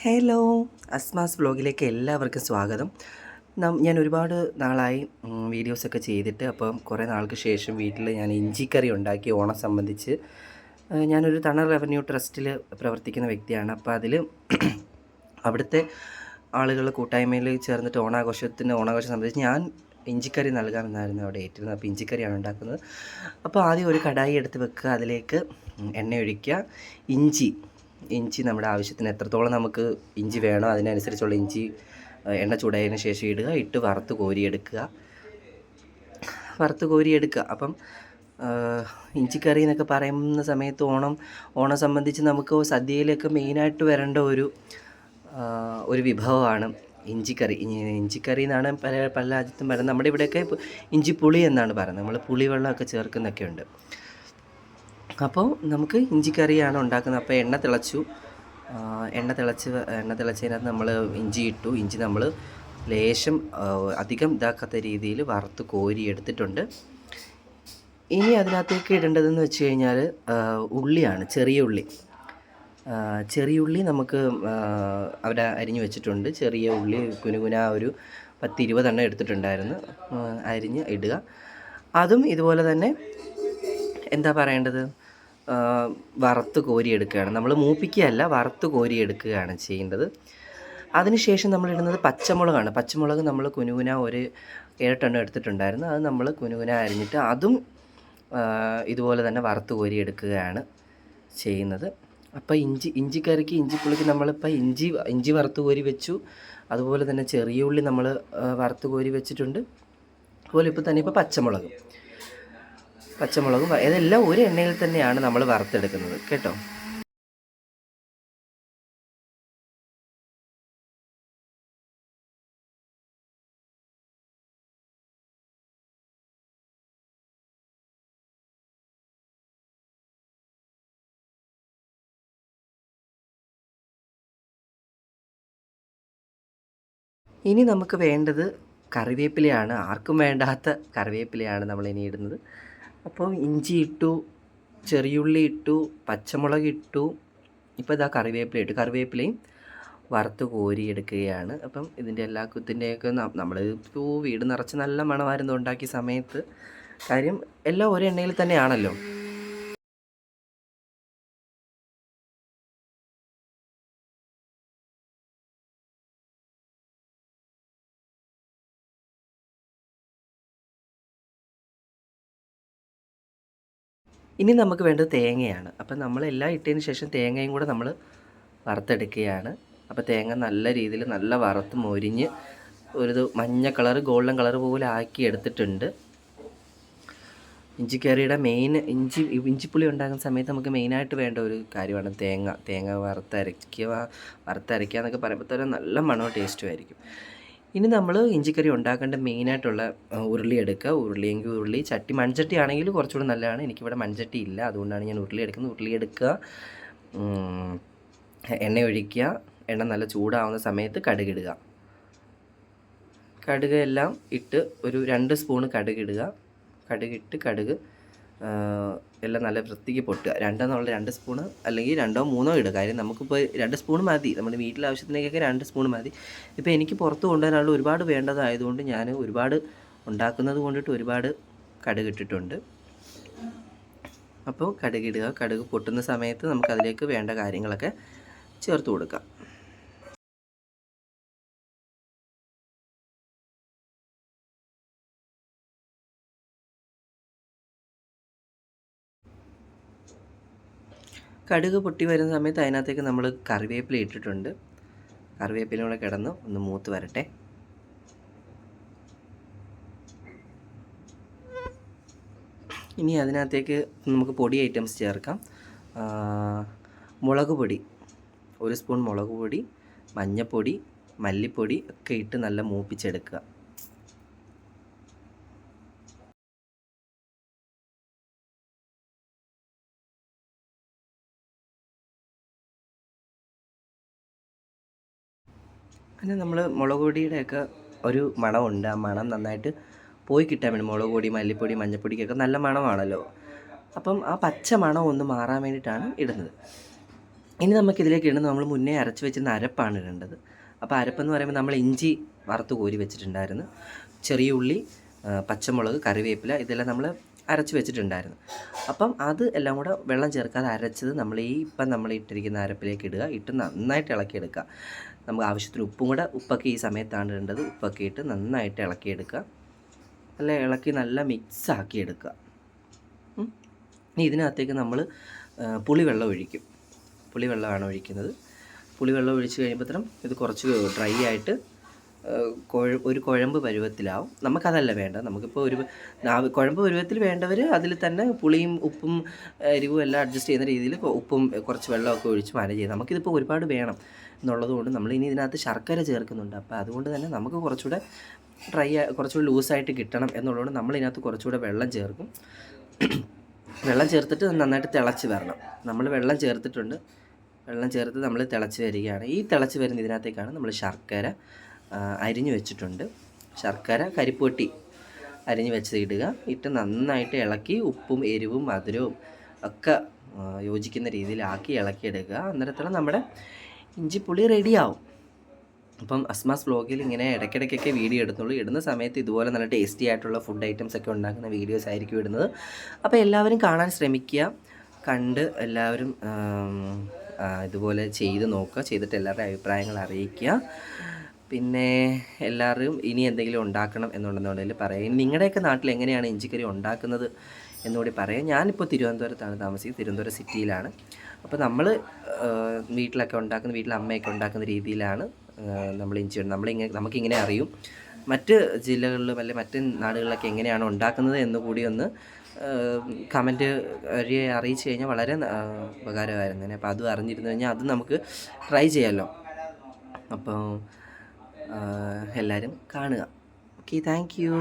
Hello, Asma's വ്ലോഗിലേക്ക് എല്ലാവർക്കും സ്വാഗതം. ഞാൻ ഒരുപാട് നാളായി വീഡിയോസൊക്കെ ചെയ്തിട്ട്. അപ്പം കുറേ നാൾക്ക് ശേഷം വീട്ടിൽ ഞാൻ ഇഞ്ചിക്കറി ഉണ്ടാക്കി ഓണം സംബന്ധിച്ച്. ഞാനൊരു തണൽ റവന്യൂ ട്രസ്റ്റിൽ പ്രവർത്തിക്കുന്ന വ്യക്തിയാണ്. അപ്പോൾ അതിൽ അവിടുത്തെ ആളുകൾ കൂട്ടായ്മയിൽ ചേർന്നിട്ട് ഓണാഘോഷം സംബന്ധിച്ച് ഞാൻ ഇഞ്ചിക്കറി നൽകാമെന്നായിരുന്നു അവിടെ ഏറ്റിരുന്നത്. അപ്പോൾ ഇഞ്ചിക്കറിയാണ് ഉണ്ടാക്കുന്നത്. അപ്പോൾ ആദ്യം ഒരു കടായി എടുത്ത് വെക്കുക, അതിലേക്ക് എണ്ണ ഒഴിക്കുക, ഇഞ്ചി നമ്മുടെ ആവശ്യത്തിന് എത്രത്തോളം നമുക്ക് ഇഞ്ചി വേണോ അതിനനുസരിച്ചുള്ള ഇഞ്ചി എണ്ണ ചൂടായതിന് ശേഷം ഇട്ട് വറുത്ത് കോരിയെടുക്കുക. അപ്പം ഇഞ്ചിക്കറി എന്നൊക്കെ പറയുന്ന സമയത്ത് ഓണം സംബന്ധിച്ച് നമുക്ക് സദ്യയിലൊക്കെ മെയിനായിട്ട് വരേണ്ട ഒരു വിഭവമാണ് ഇഞ്ചിക്കറി എന്നാണ് പല രാജ്യത്തും പറയുന്നത്. നമ്മുടെ ഇവിടെയൊക്കെ ഇഞ്ചിപ്പുളി എന്നാണ് പറയുന്നത്. നമ്മൾ പുളിവെള്ളമൊക്കെ ചേർക്കുന്നൊക്കെ ഉണ്ട്. അപ്പോൾ നമുക്ക് ഇഞ്ചിക്കറിയാണ് ഉണ്ടാക്കുന്നത്. അപ്പോൾ എണ്ണ തിളച്ചതിനകത്ത് നമ്മൾ ഇഞ്ചി നമ്മൾ ലേശം അധികം ഇതാക്കാത്ത രീതിയിൽ വറുത്ത് കോരി എടുത്തിട്ടുണ്ട്. ഇനി അതിനകത്തേക്ക് ഇടേണ്ടതെന്ന് വെച്ച് കഴിഞ്ഞാൽ ഉള്ളിയാണ്, ചെറിയ ഉള്ളി നമുക്ക് അവിടെ അരിഞ്ഞു വെച്ചിട്ടുണ്ട്. ചെറിയ ഉള്ളി കുനുകുന ഒരു 10-20 എണ്ണം എടുത്തിട്ടുണ്ടായിരുന്നു, അരിഞ്ഞ് ഇടുക. അതും ഇതുപോലെ തന്നെ എന്താ പറയേണ്ടത്, വറുത്ത് കോരിയെടുക്കുകയാണ്. നമ്മൾ മൂപ്പിക്കുകയല്ല, വറുത്ത് കോരിയെടുക്കുകയാണ് ചെയ്യേണ്ടത്. അതിനുശേഷം നമ്മളിടുന്നത് പച്ചമുളക് നമ്മൾ കുനുകുന ഒരു 7 എണ്ണം എടുത്തിട്ടുണ്ടായിരുന്നു. അത് നമ്മൾ കുനുകുന അരിഞ്ഞിട്ട് അതും ഇതുപോലെ തന്നെ വറുത്ത് കോരിയെടുക്കുകയാണ് ചെയ്യുന്നത്. അപ്പോൾ ഇഞ്ചിക്കറിക്ക് ഇഞ്ചിപ്പുളിക്ക് നമ്മളിപ്പോൾ ഇഞ്ചി വറുത്ത് കോരി വെച്ചു. അതുപോലെ തന്നെ ചെറിയ ഉള്ളി നമ്മൾ വറുത്ത് കോരി വെച്ചിട്ടുണ്ട്. അതുപോലെ ഇപ്പോൾ തന്നെ പച്ചമുളകും ഇതെല്ലാം ഒരു എണ്ണയിൽ തന്നെയാണ് നമ്മൾ വറുത്തെടുക്കുന്നത് കേട്ടോ. ഇനി നമുക്ക് വേണ്ടത് കറിവേപ്പിലയാണ്. ആർക്കും വേണ്ടാത്ത കറിവേപ്പിലയാണ് നമ്മളിനി ഇടുന്നത്. അപ്പോൾ ഇഞ്ചി ഇട്ടു, ചെറിയുള്ളി ഇട്ടു, പച്ചമുളക് ഇട്ടു, ഇപ്പോൾ ഇതാ കറിവേപ്പിലയും വറുത്ത് കോരിയെടുക്കുകയാണ്. അപ്പം ഇതിൻ്റെയൊക്കെ നമ്മൾ ഇപ്പോൾ വീട് നിറച്ച് നല്ല മണമായിരുന്നു ഉണ്ടാക്കിയ സമയത്ത്. കാര്യം എല്ലാം ഒരു എണ്ണയിൽ തന്നെയാണല്ലോ. ഇനി നമുക്ക് വേണ്ടത് തേങ്ങയാണ്. അപ്പം നമ്മളെല്ലാം ഇട്ടതിന് ശേഷം തേങ്ങയും കൂടെ നമ്മൾ വറുത്തെടുക്കുകയാണ്. അപ്പോൾ തേങ്ങ നല്ല രീതിയിൽ നല്ല വറുത്ത് മൊരിഞ്ഞ് മഞ്ഞ കളർ ഗോൾഡൻ കളർ പോലെ ആക്കി എടുത്തിട്ടുണ്ട്. ഇഞ്ചിക്കറിയുടെ ഇഞ്ചിപ്പുളി ഉണ്ടാക്കുന്ന സമയത്ത് നമുക്ക് മെയിനായിട്ട് വേണ്ട ഒരു കാര്യമാണ് തേങ്ങ വറുത്തരയ്ക്കുക എന്നൊക്കെ പറയുമ്പോൾ തന്നെ നല്ല മണവും ടേസ്റ്റും ആയിരിക്കും. ഇനി നമ്മൾ ഇഞ്ചിക്കറി ഉണ്ടാക്കേണ്ട മെയിനായിട്ടുള്ള ഉരുളി എടുക്കുക. ഉരുളി മൺചട്ടി ആണെങ്കിൽ കുറച്ചുകൂടി നല്ലതാണ്. എനിക്കിവിടെ മൺചട്ടി ഇല്ല, അതുകൊണ്ടാണ് ഞാൻ ഉരുളി എടുക്കുന്നത്. ഉരുളി എടുക്കുക, എണ്ണ ഒഴിക്കുക. എണ്ണ നല്ല ചൂടാവുന്ന സമയത്ത് കടുക് എല്ലാം ഇട്ട് ഒരു 2 സ്പൂണ് കടുക് എല്ലാം നല്ല വൃത്തിക്ക് പൊട്ടുക. 2 സ്പൂണ് അല്ലെങ്കിൽ 2-3 ഇടുക. കാര്യം നമുക്കിപ്പോൾ 2 സ്പൂൺ മതി, നമ്മുടെ വീട്ടിലെ ആവശ്യത്തിനേക്കൊക്കെ 2 സ്പൂൺ മതി. ഇപ്പോൾ എനിക്ക് പുറത്ത് കൊണ്ടുവരാനുള്ള ഒരുപാട് വേണ്ടതായതുകൊണ്ട് ഞാൻ ഒരുപാട് ഉണ്ടാക്കുന്നത് കൊണ്ടിട്ട് ഒരുപാട് കടുക് ഇട്ടിട്ടുണ്ട്. അപ്പോൾ കടുക് പൊട്ടുന്ന സമയത്ത് നമുക്കതിലേക്ക് വേണ്ട കാര്യങ്ങളൊക്കെ ചേർത്ത് കൊടുക്കാം. കടുക് പൊട്ടി വരുന്ന സമയത്ത് അതിനകത്തേക്ക് നമ്മൾ കറിവേപ്പില ഇട്ടിട്ടുണ്ട്. കറിവേപ്പില കൂടെ കിടന്ന് ഒന്ന് മൂത്ത് വരട്ടെ. ഇനി അതിനകത്തേക്ക് നമുക്ക് പൊടി ഐറ്റംസ് ചേർക്കാം. മുളക് പൊടി 1 സ്പൂൺ, മുളക് പൊടി, മഞ്ഞൾപ്പൊടി, മല്ലിപ്പൊടി ഒക്കെ ഇട്ട് നല്ല മൂപ്പിച്ചെടുക്കുക. പിന്നെ നമ്മൾ മുളക് പൊടിയുടെയൊക്കെ ഒരു മണമുണ്ട്. ആ മണം നന്നായിട്ട് പോയി കിട്ടാൻ വേണ്ടി മുളക് പൊടി, മല്ലിപ്പൊടി, മഞ്ഞൾപ്പൊടിക്കൊക്കെ നല്ല മണമാണല്ലോ. അപ്പം ആ പച്ച മണം ഒന്ന് മാറാൻ വേണ്ടിയിട്ടാണ് ഇടുന്നത്. ഇനി നമുക്കിതിലേക്ക് ഇടുന്നത് നമ്മൾ മുന്നേ അരച്ച് വെച്ചിരുന്ന അരപ്പാണ് ഇടേണ്ടത്. അപ്പോൾ അരപ്പെന്ന് പറയുമ്പോൾ നമ്മൾ ഇഞ്ചി വറുത്ത് കോരി വെച്ചിട്ടുണ്ടായിരുന്നു, ചെറിയ ഉള്ളി, പച്ചമുളക്, കറിവേപ്പില ഇതെല്ലാം നമ്മൾ അരച്ച് വെച്ചിട്ടുണ്ടായിരുന്നു. അപ്പം അത് എല്ലാം കൂടെ വെള്ളം ചേർക്കാതെ അരച്ചത് നമ്മൾ ഇട്ടിരിക്കുന്ന അരപ്പിലേക്ക് ഇടുക. ഇട്ട് നന്നായിട്ട് ഇളക്കിയെടുക്കുക. നമുക്ക് ആവശ്യത്തിന് ഉപ്പും കൂടെ, ഉപ്പൊക്കെ ഈ സമയത്താണ് ഇടേണ്ടത്. ഉപ്പൊക്കെ ഇട്ട് നന്നായിട്ട് ഇളക്കിയെടുക്കുക. നല്ല മിക്സ് ആക്കിയെടുക്കുക. ഇനി ഇതിനകത്തേക്ക് നമ്മൾ പുളിവെള്ളം ഒഴിക്കും. പുളിവെള്ളമാണ് ഒഴിക്കുന്നത്. പുളിവെള്ളം ഒഴിച്ച് കഴിയുമ്പോഴത്തേനും ഇത് കുറച്ച് ഡ്രൈ ആയിട്ട് ഒരു കുഴമ്പ് പരുവത്തിലാവും. നമുക്കതല്ല വേണ്ട. നമുക്കിപ്പോൾ ഒരു കുഴമ്പ് പരുവത്തിൽ വേണ്ടവർ അതിൽ തന്നെ പുളിയും ഉപ്പും എരിവും എല്ലാം അഡ്ജസ്റ്റ് ചെയ്യുന്ന രീതിയിൽ ഉപ്പും കുറച്ച് വെള്ളമൊക്കെ ഒഴിച്ച് മാനേജ് ചെയ്യും. നമുക്കിതിപ്പോൾ ഒരുപാട് വേണം എന്നുള്ളത് കൊണ്ട് നമ്മളിനി ഇതിനകത്ത് ശർക്കര ചേർക്കുന്നുണ്ട്. അപ്പോൾ അതുകൊണ്ട് തന്നെ നമുക്ക് കുറച്ചുകൂടെ കുറച്ചുകൂടി ലൂസായിട്ട് കിട്ടണം എന്നുള്ളതുകൊണ്ട് നമ്മളിതിനകത്ത് കുറച്ചുകൂടെ വെള്ളം ചേർക്കും. വെള്ളം ചേർത്തിട്ട് നന്നായിട്ട് തിളച്ച് വരണം. നമ്മൾ വെള്ളം ചേർത്തിട്ടുണ്ട്. വെള്ളം ചേർത്ത് നമ്മൾ തിളച്ച് വരികയാണ്. ഈ തിളച്ച് വരുന്ന ഇതിനകത്തേക്കാണ് നമ്മൾ ശർക്കര അരിഞ്ഞു വെച്ചിട്ടുണ്ട്. ശർക്കര കരിപ്പൊട്ടി അരിഞ്ഞ് വെച്ച് ഇടുക. ഇട്ട് നന്നായിട്ട് ഇളക്കി ഉപ്പും എരിവും മധുരവും ഒക്കെ യോജിക്കുന്ന രീതിയിലാക്കി ഇളക്കിയെടുക്കുക. അന്നേരത്തോളം നമ്മുടെ ഇഞ്ചിപ്പുളി റെഡിയാവും. അപ്പം അസ്മാസ് വ്ലോഗിൽ ഇങ്ങനെ ഇടയ്ക്കിടയ്ക്കൊക്കെ വീഡിയോ എടുത്തുള്ളൂ. ഇടുന്ന സമയത്ത് ഇതുപോലെ നല്ല ടേസ്റ്റി ആയിട്ടുള്ള ഫുഡ് ഐറ്റംസ് ഒക്കെ ഉണ്ടാക്കുന്ന വീഡിയോസ് ആയിരിക്കും ഇടുന്നത്. അപ്പോൾ എല്ലാവരും കാണാൻ ശ്രമിക്കുക. കണ്ട് എല്ലാവരും ഇതുപോലെ ചെയ്ത് നോക്കുക. ചെയ്തിട്ട് എല്ലാവരുടെ അഭിപ്രായങ്ങൾ അറിയിക്കുക. പിന്നെ എല്ലാവരും ഇനി എന്തെങ്കിലും ഉണ്ടാക്കണം എന്നുണ്ടെന്നുണ്ടെങ്കിൽ പറയാം. ഇനി നിങ്ങളുടെയൊക്കെ നാട്ടിൽ എങ്ങനെയാണ് ഇഞ്ചിക്കറി ഉണ്ടാക്കുന്നത് എന്നുകൂടി പറയാം. ഞാനിപ്പോൾ തിരുവനന്തപുരത്താണ് താമസിക്കുന്നത്. തിരുവനന്തപുരം സിറ്റിയിലാണ്. അപ്പോൾ നമ്മൾ വീട്ടിൽ അമ്മയൊക്കെ ഉണ്ടാക്കുന്ന രീതിയിലാണ് നമ്മൾ ഇഞ്ചി നമുക്കിങ്ങനെ അറിയും. മറ്റ് ജില്ലകളിലും അല്ലെങ്കിൽ മറ്റ് നാടുകളിലൊക്കെ എങ്ങനെയാണ് ഉണ്ടാക്കുന്നത് എന്ന് കൂടി ഒന്ന് കമൻറ്റ് വഴി അറിയിച്ചു കഴിഞ്ഞാൽ വളരെ ഉപകാരമായിരുന്നു. അപ്പോൾ അതും അറിഞ്ഞിരുന്നു കഴിഞ്ഞാൽ അത് നമുക്ക് ട്രൈ ചെയ്യാമല്ലോ. അപ്പോൾ എല്ലാവരും കാണുക. Okay, thank you.